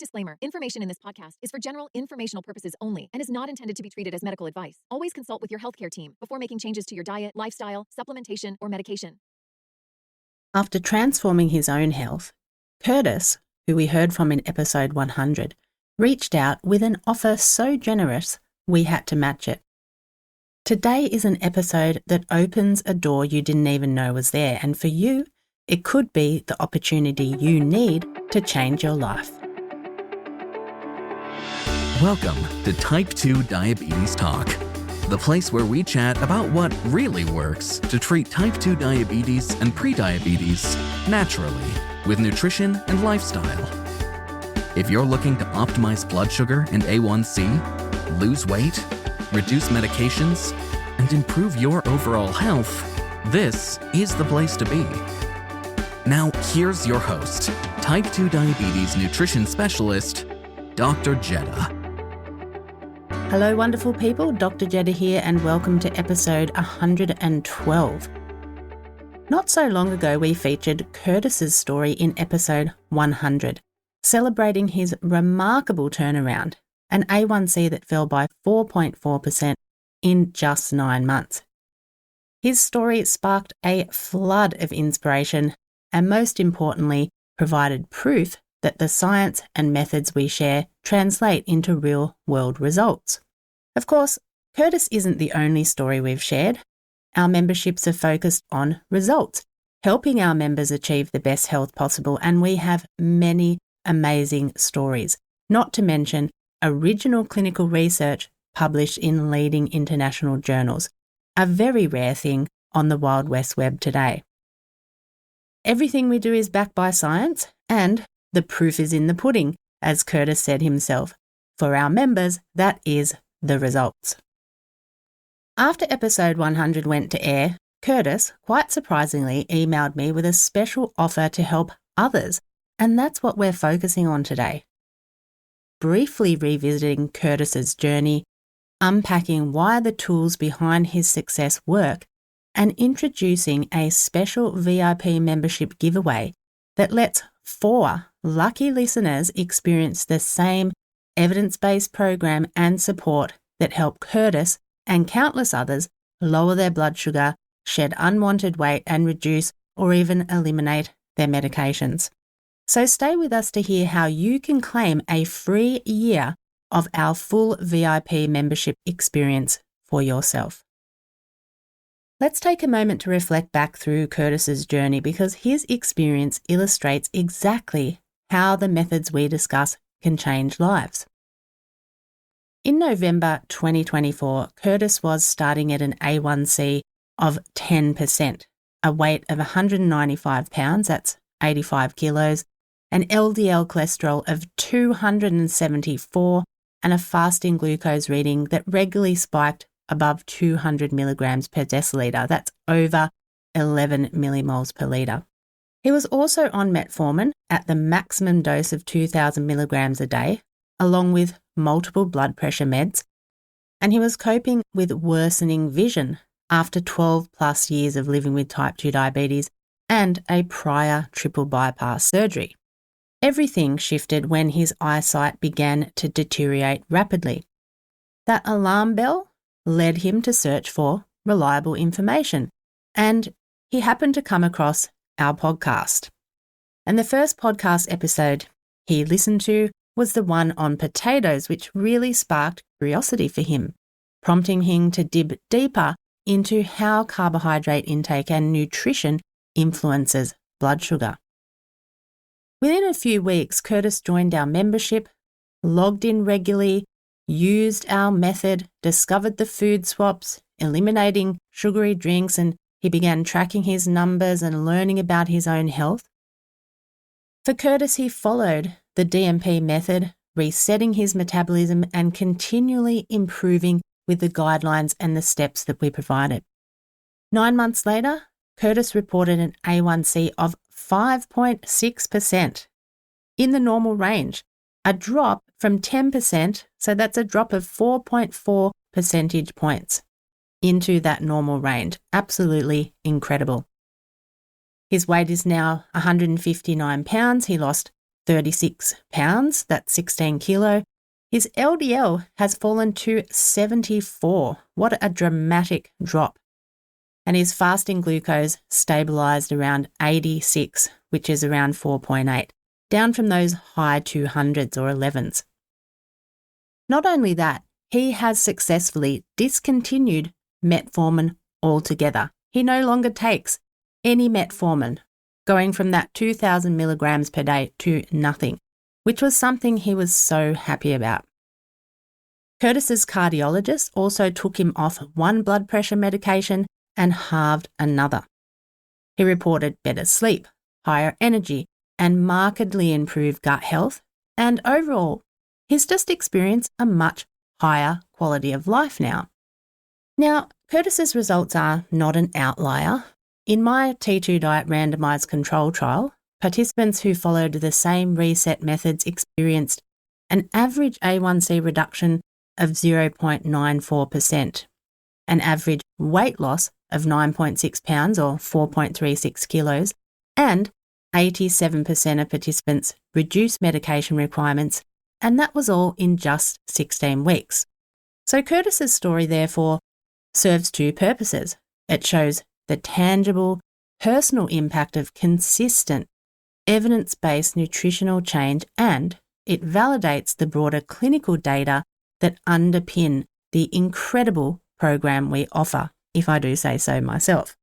disclaimer. Information in this podcast is for general informational purposes only and is not intended to be treated as medical advice. Always consult with your healthcare team before making changes to your diet, lifestyle, supplementation, or medication. After transforming his own health, Curtis, who we heard from in episode 100, reached out with an offer so generous we had to match it. Today is an episode that opens a door you didn't even know was there, and for you, it could be the opportunity you need to change your life. Welcome to Type 2 Diabetes Talk, the place where we chat about what really works to treat type 2 diabetes and prediabetes naturally with nutrition and lifestyle. If you're looking to optimize blood sugar and A1C, lose weight, reduce medications, and improve your overall health, this is the place to be. Now, here's your host, Type 2 Diabetes Nutrition Specialist, Dr. Jedha. Hello, wonderful people. Dr. Jedha here, and welcome to episode 112. Not so long ago, we featured Curtis's story in episode 100, celebrating his remarkable turnaround, an A1C that fell by 4.4% in just 9 months. His story sparked a flood of inspiration and, most importantly, provided proof that the science and methods we share translate into real-world results. Of course, Curtis isn't the only story we've shared. Our memberships are focused on results, helping our members achieve the best health possible, and we have many amazing stories, not to mention original clinical research published in leading international journals, a very rare thing on the Wild West Web today. Everything we do is backed by science, and the proof is in the pudding, as Curtis said himself. For our members, that is the results. After episode 100 went to air, Curtis, quite surprisingly, emailed me with a special offer to help others, and that's what we're focusing on today. Briefly revisiting Curtis's journey, unpacking why the tools behind his success work, and introducing a special VIP membership giveaway that lets 4 lucky listeners experience the same evidence-based program and support that help Curtis and countless others lower their blood sugar, shed unwanted weight, and reduce or even eliminate their medications. So stay with us to hear how you can claim a free year of our full VIP membership experience for yourself. Let's take a moment to reflect back through Curtis's journey, because his experience illustrates exactly how the methods we discuss can change lives. In November 2024, Curtis was starting at an A1C of 10%, a weight of 195 pounds, that's 85 kilos, an LDL cholesterol of 274, and a fasting glucose reading that regularly spiked above 200 milligrams per deciliter. That's over 11 millimoles per litre. He was also on metformin at the maximum dose of 2,000 milligrams a day, along with multiple blood pressure meds, and he was coping with worsening vision after 12 plus years of living with type 2 diabetes and a prior triple bypass surgery. Everything shifted when his eyesight began to deteriorate rapidly. That alarm bell led him to search for reliable information, and he happened to come across our podcast. And the first podcast episode he listened to was the one on potatoes, which really sparked curiosity for him, prompting him to dip deeper into how carbohydrate intake and nutrition influences blood sugar. Within a few weeks, Curtis joined our membership, logged in regularly, used our method, discovered the food swaps, eliminating sugary drinks, and he began tracking his numbers and learning about his own health. For Curtis, he followed the DMP method, resetting his metabolism and continually improving with the guidelines and the steps that we provided. 9 months later, Curtis reported an A1C of 5.6% in the normal range, a drop from 10%, so that's a drop of 4.4 percentage points into that normal range. Absolutely incredible. His weight is now 159 pounds. He lost 36 pounds, that's 16 kilo, his LDL has fallen to 74. What a dramatic drop. And his fasting glucose stabilised around 86, which is around 4.8, down from those high 200s or 11s. Not only that, he has successfully discontinued metformin altogether. He no longer takes any metformin, going from that 2,000 milligrams per day to nothing, which was something he was so happy about. Curtis's cardiologist also took him off one blood pressure medication and halved another. He reported better sleep, higher energy, and markedly improved gut health, and overall, he's just experienced a much higher quality of life now. Now, Curtis's results are not an outlier. In my T2 diet randomised control trial, participants who followed the same reset methods experienced an average A1C reduction of 0.94%, an average weight loss of 9.6 pounds or 4.36 kilos, and 87% of participants reduced medication requirements, and that was all in just 16 weeks. So Curtis's story, therefore, serves two purposes. It shows the tangible, personal impact of consistent, evidence-based nutritional change, and it validates the broader clinical data that underpin the incredible program we offer, if I do say so myself.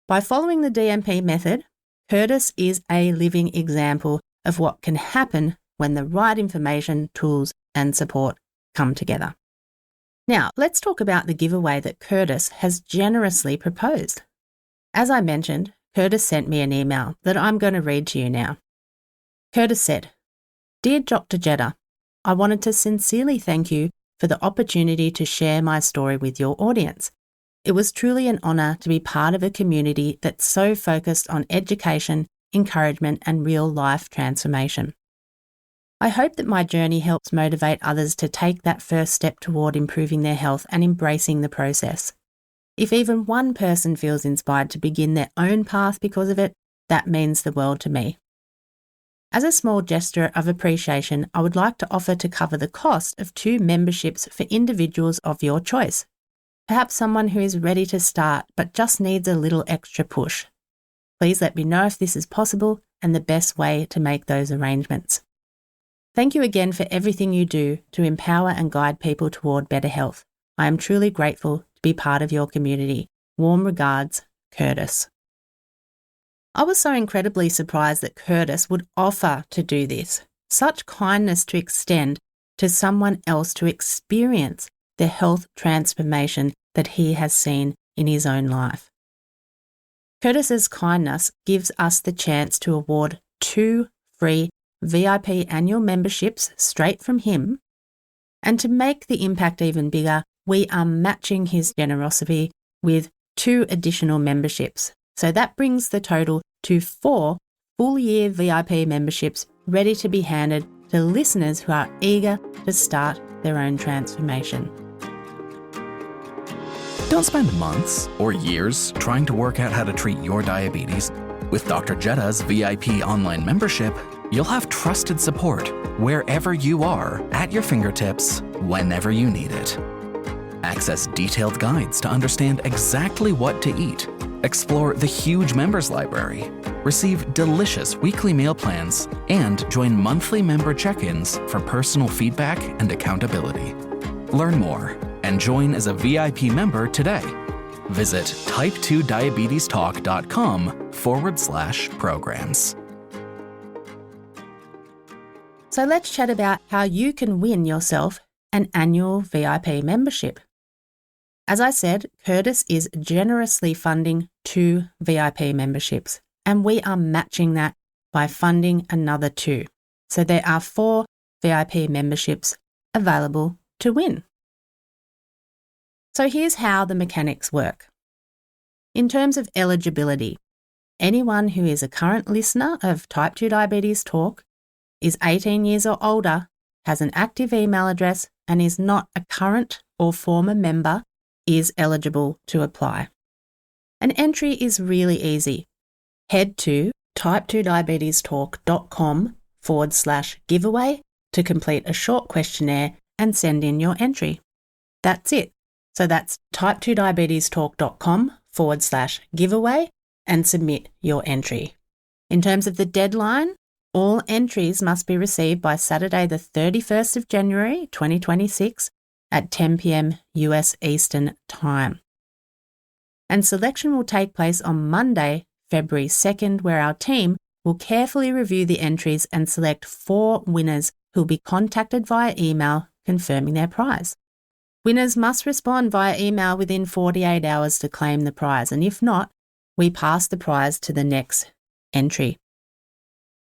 By following the DMP method, Curtis is a living example of what can happen when the right information, tools, and support come together. Now, let's talk about the giveaway that Curtis has generously proposed. As I mentioned, Curtis sent me an email that I'm going to read to you now. Curtis said, "Dear Dr. Jedha, I wanted to sincerely thank you for the opportunity to share my story with your audience. It was truly an honour to be part of a community that's so focused on education, encouragement, and real-life transformation. I hope that my journey helps motivate others to take that first step toward improving their health and embracing the process. If even one person feels inspired to begin their own path because of it, that means the world to me. As a small gesture of appreciation, I would like to offer to cover the cost of 2 memberships for individuals of your choice. Perhaps someone who is ready to start but just needs a little extra push. Please let me know if this is possible and the best way to make those arrangements. Thank you again for everything you do to empower and guide people toward better health. I am truly grateful to be part of your community. Warm regards, Curtis." I was so incredibly surprised that Curtis would offer to do this. Such kindness to extend to someone else to experience the health transformation that he has seen in his own life. Curtis's kindness gives us the chance to award 2 free VIP annual memberships straight from him, and to make the impact even bigger, we are matching his generosity with 2 additional memberships. So that brings the total to 4 full-year VIP memberships ready to be handed to listeners who are eager to start their own transformation. Don't spend months or years trying to work out how to treat your diabetes. With Dr. Jedha's VIP online membership, you'll have trusted support wherever you are, at your fingertips, whenever you need it. Access detailed guides to understand exactly what to eat. Explore the huge members library. Receive delicious weekly meal plans and join monthly member check-ins for personal feedback and accountability. Learn more and join as a VIP member today. Visit type2diabetestalk.com/programs. So let's chat about how you can win yourself an annual VIP membership. As I said, Curtis is generously funding 2 VIP memberships, and we are matching that by funding another 2. So there are 4 VIP memberships available to win. So here's how the mechanics work. In terms of eligibility, anyone who is a current listener of Type 2 Diabetes Talk, is 18 years or older, has an active email address, and is not a current or former member is eligible to apply. An entry is really easy. Head to type2diabetestalk.com type2diabetestalk.com/giveaway to complete a short questionnaire and send in your entry. That's it. So that's type2diabetestalk.com/giveaway and submit your entry. In terms of the deadline, all entries must be received by Saturday the 31st of January 2026 at 10 p.m. US Eastern Time. And selection will take place on Monday, February 2nd, where our team will carefully review the entries and select 4 winners who will be contacted via email confirming their prize. Winners must respond via email within 48 hours to claim the prize, and if not, we pass the prize to the next entry.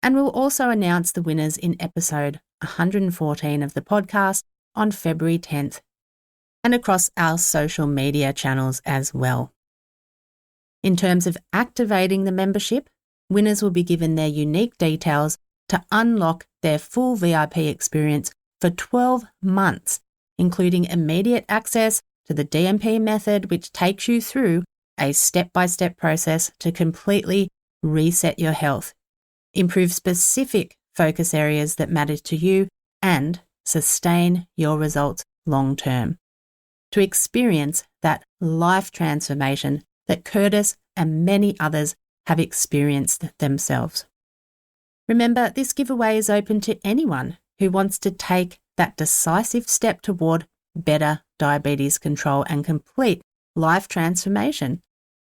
And we'll also announce the winners in episode 114 of the podcast on February 10th and across our social media channels as well. In terms of activating the membership, winners will be given their unique details to unlock their full VIP experience for 12 months, including immediate access to the DMP method, which takes you through a step-by-step process to completely reset your health, improve specific focus areas that matter to you, and sustain your results long-term. To experience that life transformation that Curtis and many others have experienced themselves. Remember, this giveaway is open to anyone who wants to take that decisive step toward better diabetes control and complete life transformation.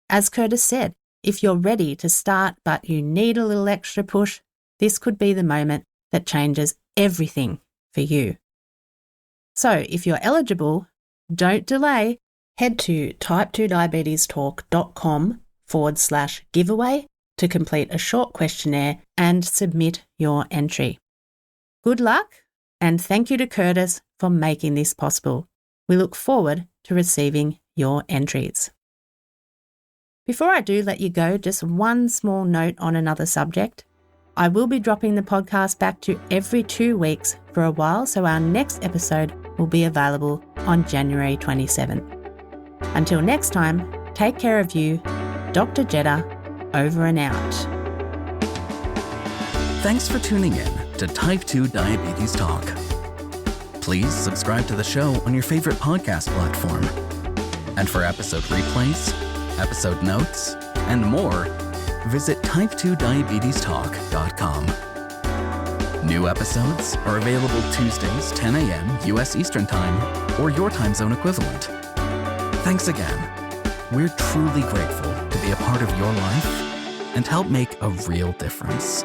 As Curtis said, if you're ready to start but you need a little extra push, this could be the moment that changes everything for you. So if you're eligible, don't delay. Head to type2diabetestalk.com/giveaway to complete a short questionnaire and submit your entry. Good luck, and thank you to Curtis for making this possible. We look forward to receiving your entries. Before I do let you go, just one small note on another subject. I will be dropping the podcast back to every 2 weeks for a while, so our next episode will be available on January 27th. Until next time, take care of you. Dr. Jedha, over and out. Thanks for tuning in to Type 2 Diabetes Talk. Please subscribe to the show on your favorite podcast platform. And for episode replays, episode notes, and more, visit type2diabetestalk.com. New episodes are available Tuesdays, 10 a.m. US Eastern Time, or your time zone equivalent. Thanks again. We're truly grateful to be a part of your life and help make a real difference.